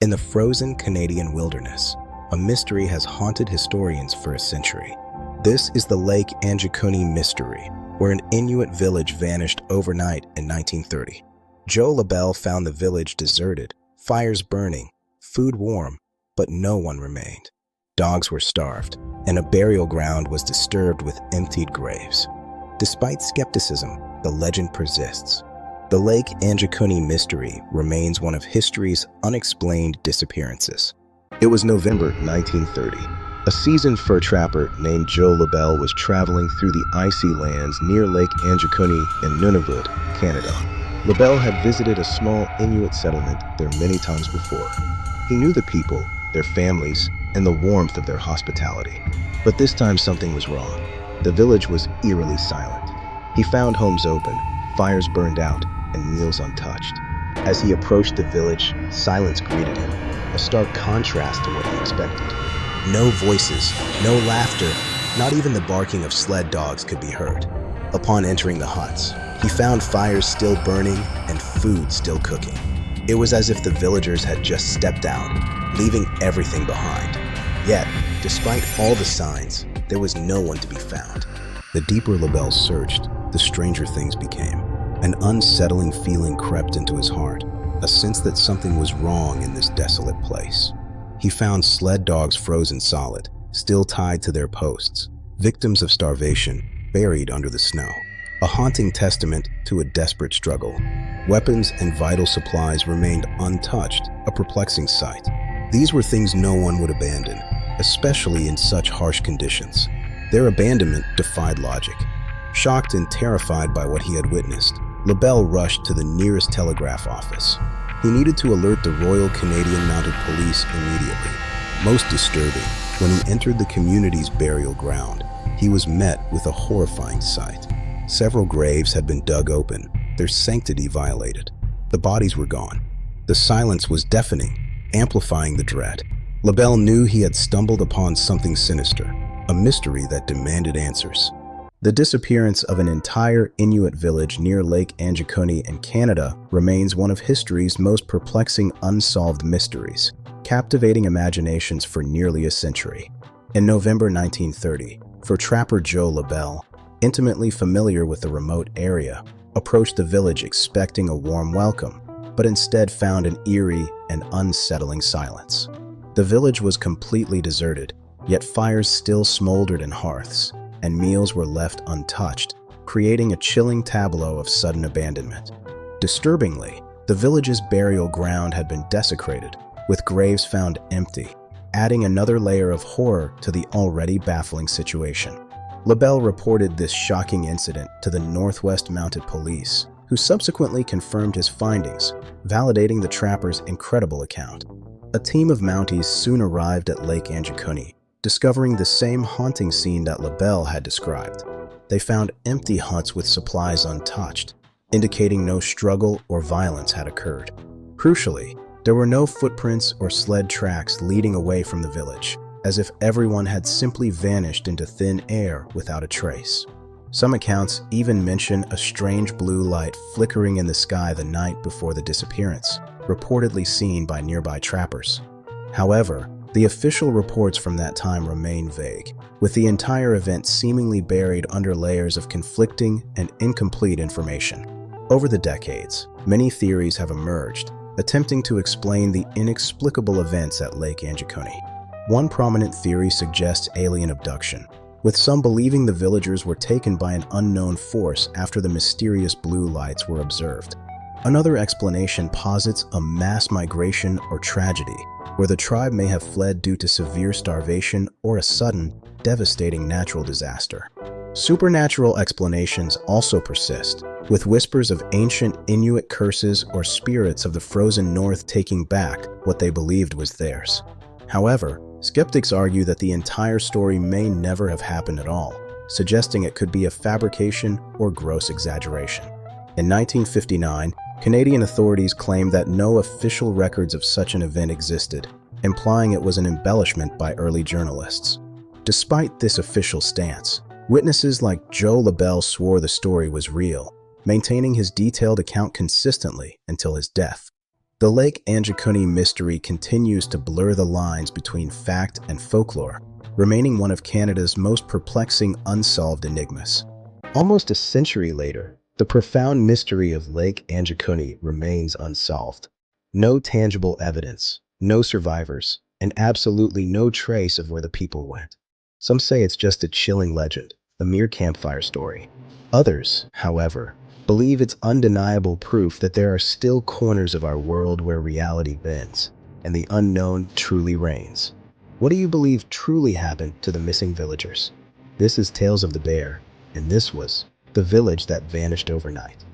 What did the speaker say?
In the frozen Canadian wilderness, a mystery has haunted historians for a century. This is the Lake Anjikuni mystery, where an Inuit village vanished overnight in 1930. Joe LaBelle found the village deserted, fires burning, food warm, but no one remained. Dogs were starved, and a burial ground was disturbed with emptied graves. Despite skepticism, the legend persists. The Lake Anjikuni mystery remains one of history's unexplained disappearances. It was November 1930. A seasoned fur trapper named Joe LaBelle was traveling through the icy lands near Lake Anjikuni in Nunavut, Canada. LaBelle had visited a small Inuit settlement there many times before. He knew the people, their families, and the warmth of their hospitality. But this time something was wrong. The village was eerily silent. He found homes open, fires burned out, and meals untouched. As he approached the village, silence greeted him, a stark contrast to what he expected. No voices, no laughter, not even the barking of sled dogs could be heard. Upon entering the huts, he found fires still burning and food still cooking. It was as if the villagers had just stepped out, leaving everything behind. Yet, despite all the signs, there was no one to be found. The deeper LaBelle searched, the stranger things became. An unsettling feeling crept into his heart, a sense that something was wrong in this desolate place. He found sled dogs frozen solid, still tied to their posts, victims of starvation, buried under the snow. A haunting testament to a desperate struggle. Weapons and vital supplies remained untouched, a perplexing sight. These were things no one would abandon, especially in such harsh conditions. Their abandonment defied logic. Shocked and terrified by what he had witnessed, LaBelle rushed to the nearest telegraph office. He needed to alert the Royal Canadian Mounted Police immediately. Most disturbing, when he entered the community's burial ground, he was met with a horrifying sight. Several graves had been dug open, their sanctity violated. The bodies were gone. The silence was deafening, amplifying the dread. LaBelle knew he had stumbled upon something sinister, a mystery that demanded answers. The disappearance of an entire Inuit village near Lake Anjikuni in Canada remains one of history's most perplexing unsolved mysteries, captivating imaginations for nearly a century. In November 1930, fur trapper Joe LaBelle, intimately familiar with the remote area, approached the village expecting a warm welcome, but instead found an eerie and unsettling silence. The village was completely deserted, yet fires still smoldered in hearths, and meals were left untouched, creating a chilling tableau of sudden abandonment. Disturbingly, the village's burial ground had been desecrated, with graves found empty, adding another layer of horror to the already baffling situation. LaBelle reported this shocking incident to the Northwest Mounted Police, who subsequently confirmed his findings, validating the trapper's incredible account. A team of Mounties soon arrived at Lake Anjikuni, discovering the same haunting scene that LaBelle had described. They found empty huts with supplies untouched, indicating no struggle or violence had occurred. Crucially, there were no footprints or sled tracks leading away from the village, as if everyone had simply vanished into thin air without a trace. Some accounts even mention a strange blue light flickering in the sky the night before the disappearance, reportedly seen by nearby trappers. However, the official reports from that time remain vague, with the entire event seemingly buried under layers of conflicting and incomplete information. Over the decades, many theories have emerged, attempting to explain the inexplicable events at Lake Anjikuni. One prominent theory suggests alien abduction, with some believing the villagers were taken by an unknown force after the mysterious blue lights were observed. Another explanation posits a mass migration or tragedy, where the tribe may have fled due to severe starvation or a sudden, devastating natural disaster. Supernatural explanations also persist, with whispers of ancient Inuit curses or spirits of the frozen north taking back what they believed was theirs. However, skeptics argue that the entire story may never have happened at all, suggesting it could be a fabrication or gross exaggeration. In 1959, Canadian authorities claimed that no official records of such an event existed, implying it was an embellishment by early journalists. Despite this official stance, witnesses like Joe LaBelle swore the story was real, maintaining his detailed account consistently until his death. The Lake Anjikuni mystery continues to blur the lines between fact and folklore, remaining one of Canada's most perplexing unsolved enigmas. Almost a century later, the profound mystery of Lake Anjikuni remains unsolved. No tangible evidence, no survivors, and absolutely no trace of where the people went. Some say it's just a chilling legend, a mere campfire story. Others, however, believe it's undeniable proof that there are still corners of our world where reality bends, and the unknown truly reigns. What do you believe truly happened to the missing villagers? This is Tales of the Bear, and this was The Village That Vanished Overnight.